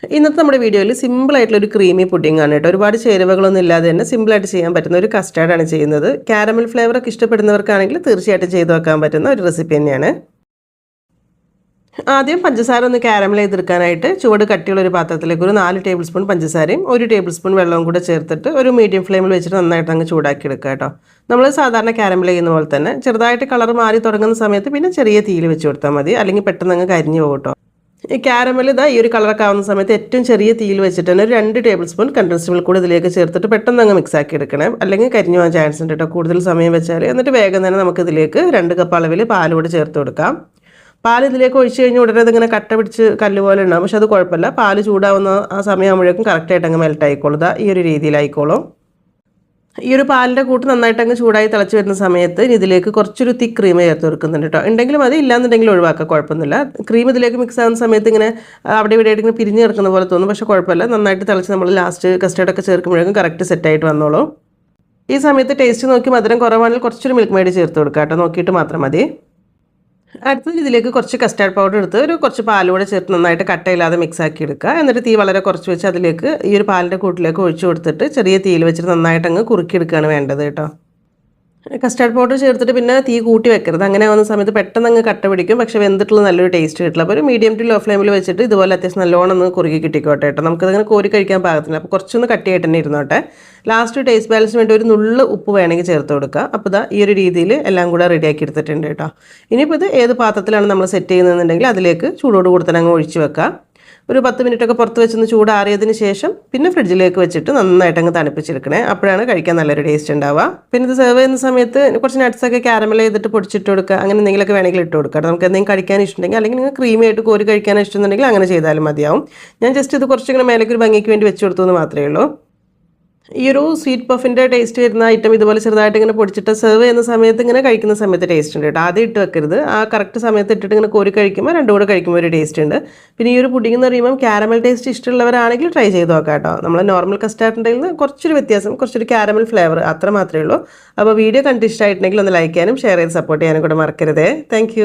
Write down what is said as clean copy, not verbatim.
ഇന്നത്തെ നമ്മുടെ വീഡിയോയിൽ സിമ്പിളായിട്ടുള്ളൊരു ക്രീമി പുഡിംഗ് ആണ് കേട്ടോ. ഒരുപാട് ചേരുവകളൊന്നും ഇല്ലാതെ തന്നെ സിമ്പിളായിട്ട് ചെയ്യാൻ പറ്റുന്ന ഒരു കസ്റ്റാർഡാണ് ചെയ്യുന്നത്. കാരമൽ ഫ്ലേവറൊക്കെ ഇഷ്ടപ്പെടുന്നവർക്കാണെങ്കിൽ തീർച്ചയായിട്ടും ചെയ്ത് വെക്കാൻ പറ്റുന്ന ഒരു റെസിപ്പി തന്നെയാണ്. ആദ്യം പഞ്ചസാര ഒന്ന് കാരമൽ ചെയ്തെടുക്കാനായിട്ട് ചുവട് കട്ടിയുള്ള ഒരു പാത്രത്തിലേക്ക് ഒരു 4 ടേബിൾ സ്പൂൺ പഞ്ചസാരയും 1 ടേബിൾ സ്പൂൺ വെള്ളവും കൂടെ ചേർത്തിട്ട് ഒരു മീഡിയം ഫ്ലെയിമിൽ വെച്ചിട്ട് നന്നായിട്ട് അങ്ങ് ചൂടാക്കി എടുക്കുക കേട്ടോ. നമ്മൾ സാധാരണ കാരമൽ ചെയ്യുന്ന പോലെ തന്നെ ചെറുതായിട്ട് കളർ മാറി തുടങ്ങുന്ന സമയത്ത് പിന്നെ ചെറിയ തീയിൽ വെച്ച് കൊടുത്താൽ മതി, അല്ലെങ്കിൽ പെട്ടെന്ന് അങ്ങ് കരിഞ്ഞു പോകും കേട്ടോ. ഈ കാരമൽ ഈ ഒരു കളറൊക്കെ ആവുന്ന സമയത്ത് ഏറ്റവും ചെറിയ തീയിൽ വെച്ചിട്ട് തന്നെ ഒരു 2 ടേബിൾ സ്പൂൺ കണ്ടൻസ്ഡ് മിൽക്ക് കൂടെ ഇതിലേക്ക് ചേർത്തിട്ട് പെട്ടെന്ന് അങ്ങ് മിക്സ് ആക്കി എടുക്കണം, അല്ലെങ്കിൽ കരിഞ്ഞു പോകാൻ ചാൻസ് ഉണ്ട് കേട്ടോ കൂടുതൽ സമയം വെച്ചാൽ. എന്നിട്ട് വേഗം തന്നെ നമുക്ക് ഇതിലേക്ക് 2 കപ്പ് അളവിൽ പാലൂടെ ചേർത്ത് കൊടുക്കാം. പാൽ ഇതിലേക്ക് ഒഴിച്ച് കഴിഞ്ഞ് ഉടനെ ഇതിങ്ങനെ കട്ട പിടിച്ച് കല്ല് പോലെ ഉണ്ടാകും. പക്ഷെ അത് കുഴപ്പമില്ല, പാൽ ചൂടാവുന്ന ആ സമയമാകുമ്പോഴേക്കും കറക്റ്റായിട്ട് അങ്ങ് മെൽറ്റ് ആയിക്കോളും. ഈ ഒരു രീതിയിലായിക്കോളും. ഈ ഒരു പാലിൻ്റെ കൂട്ട് നന്നായിട്ട് അങ്ങ് ചൂടായി തിളച്ച് വരുന്ന സമയത്ത് ഇതിലേക്ക് കുറച്ചൊരു തിക്ക് ക്രീം ചേർത്ത് കൊടുക്കുന്നുണ്ട് കേട്ടോ. ഉണ്ടെങ്കിലും അത് ഇല്ലാന്നുണ്ടെങ്കിൽ ഒഴിവാക്കുക, കുഴപ്പമൊന്നുമില്ല. ക്രീം ഇതിലേക്ക് മിക്സ് ആവുന്ന സമയത്ത് ഇങ്ങനെ അവിടെ ഇവിടെ ഇങ്ങനെ പിരിഞ്ഞ് കിടക്കുന്ന പോലെ തോന്നും, പക്ഷേ കുഴപ്പമില്ല. നന്നായിട്ട് തിളച്ച് നമ്മൾ ലാസ്റ്റ് കസ്റ്റേർഡൊക്കെ ചേർക്കുമ്പോഴേക്കും കറക്റ്റ് സെറ്റായിട്ട് വന്നോളൂ. ഈ സമയത്ത് ടേസ്റ്റ് നോക്കി മധുരം കുറവാണെങ്കിൽ കുറച്ചൊരു മിൽക്ക് മെയ്ഡ് ചേർത്ത് കൊടുക്കുക കേട്ടോ, നോക്കിയിട്ട് മാത്രം മതി. അടുത്തത് ഇതിലേക്ക് കുറച്ച് കസ്റ്റാർഡ് പൗഡർ എടുത്ത് കുറച്ച് പാലൂടെ ചേർത്ത് നന്നായിട്ട് കട്ടയില്ലാതെ മിക്സ് ആക്കി എടുക്കുക. എന്നിട്ട് തീ വളരെ കുറച്ച് വെച്ച് അതിലേക്ക് ഈ ഒരു പാലിൻ്റെ കൂട്ടിലേക്ക് ഒഴിച്ചു കൊടുത്തിട്ട് ചെറിയ തീയിൽ വെച്ചിട്ട് നന്നായിട്ട് അങ്ങ് കുറുക്കിയെടുക്കുകയാണ് വേണ്ടത് കേട്ടോ. കസ്റ്റാർഡ് പൗഡർ ചേർത്തിട്ട് പിന്നെ തീ കൂട്ടി വെക്കരുത്, അങ്ങനെ ആവുന്ന സമയത്ത് പെട്ടെന്ന് അങ്ങ് കട്ട പിടിക്കും, പക്ഷേ വെന്തിട്ടുള്ള നല്ലൊരു ടേസ്റ്റ് കിട്ടില്ല. അപ്പോൾ ഒരു മീഡിയം ടു ലോ ഫ്ലെയിമിൽ വെച്ചിട്ട് ഇതുപോലെ അത്യാവശ്യം നല്ലോണം ഒന്ന് കുറുകി കിട്ടിക്കോട്ടെ കേട്ടോ. നമുക്കതങ്ങനെ കോരി കഴിക്കാൻ പാകത്തില്ല, അപ്പോൾ കുറച്ചൊന്ന് കട്ടിയായിട്ട് തന്നെ ഇരുന്നോട്ടെ. ലാസ്റ്റ് ടേസ്റ്റ് ബാലൻസിന് വേണ്ടി ഒരു നുള്ള് ഉപ്പ് വേണമെങ്കിൽ ചേർത്ത് കൊടുക്കുക. അപ്പോൾ ഈ ഒരു രീതിയിൽ എല്ലാം കൂടെ റെഡിയാക്കി എടുത്തിട്ടുണ്ട് കേട്ടോ. ഇനിയിപ്പോൾ ഇത് ഏത് പാത്രത്തിലാണ് നമ്മൾ സെറ്റ് ചെയ്യുന്നതെന്നുണ്ടെങ്കിൽ അതിലേക്ക് ചൂടോട് കൂടി തന്നെ അങ്ങ് ഒഴിച്ച് വെക്കുക. ഒരു 10 മിനിറ്റൊക്കെ പുറത്ത് വെച്ചൊന്ന് ചൂടാറിയതിന് ശേഷം പിന്നെ ഫ്രിഡ്ജിലേക്ക് വെച്ചിട്ട് നന്നായിട്ട് അങ്ങ് തണുപ്പിച്ചെടുക്കണേ, അപ്പോഴാണ് കഴിക്കാൻ നല്ലൊരു ടേസ്റ്റ് ഉണ്ടാവുക. പിന്നെ ഇത് സെർവ് ചെയ്യുന്ന സമയത്ത് കുറച്ച് നട്ട്സൊക്കെ കാരമൽ ചെയ്തിട്ട് പൊടിച്ചിട്ട് കൊടുക്കുക, അങ്ങനെ എന്തെങ്കിലുമൊക്കെ വേണമെങ്കിൽ ഇട്ട് കൊടുക്കുക. നമുക്ക് എന്തെങ്കിലും കഴിക്കാൻ ഇഷ്ടമുണ്ടെങ്കിൽ, അല്ലെങ്കിൽ നിങ്ങൾ ക്രീമി ആയിട്ട് കോരി കഴിക്കാൻ ഇഷ്ടമുണ്ടെങ്കിൽ അങ്ങനെ ചെയ്താലും മതിയാവും. ഞാൻ ജസ്റ്റ് ഇത് കുറച്ചിങ്ങനെ മേലേക്ക് ഒരു ഭംഗിക്ക് വേണ്ടി വെച്ച് കൊടുത്തു എന്ന് മാത്രമേ ഉള്ളൂ. ഈ ഒരു സ്വീറ്റ് പഫിൻ്റെ ടേസ്റ്റ് വരുന്ന ഐറ്റം ഇതുപോലെ ചെറുതായിട്ട് ഇങ്ങനെ പൊടിച്ചിട്ട് സെർവ് ചെയ്യുന്ന സമയത്ത് ഇങ്ങനെ കഴിക്കുന്ന സമയത്ത് ടേസ്റ്റ് ഉണ്ട് കേട്ടോ. ആദ്യം ഇട്ട് വെക്കരുത്, ആ കറക്റ്റ് സമയത്ത് ഇട്ടിട്ട് ഇങ്ങനെ കോരി കഴിക്കുമ്പോൾ രണ്ടും കൂടെ കഴിക്കുമ്പോൾ ഒരു ടേസ്റ്റ് ഉണ്ട്. പിന്നെ ഈ ഒരു പുഡിംഗ് എന്ന് പറയുമ്പോൾ കാരമൽ ടേസ്റ്റ് ഇഷ്ടമുള്ളവരാണെങ്കിൽ ട്രൈ ചെയ്ത് നോക്കാം കേട്ടോ. നമ്മൾ നോർമൽ കസ്റ്റാർഡിൻ്റെ നിന്ന് കുറച്ചൊരു വ്യത്യാസം, കുറച്ചൊരു കാരമൽ ഫ്ലേവർ അത്ര മാത്രമേ ഉള്ളൂ. അപ്പോൾ വീഡിയോ കണ്ടിട്ട് ഇഷ്ടമായിട്ടുണ്ടെങ്കിൽ ഒന്ന് ലൈക്ക് ചെയ്യാനും ഷെയർ ചെയ്ത് സപ്പോർട്ട് ചെയ്യാനും കൂടെ മറക്കരുതേ. താങ്ക്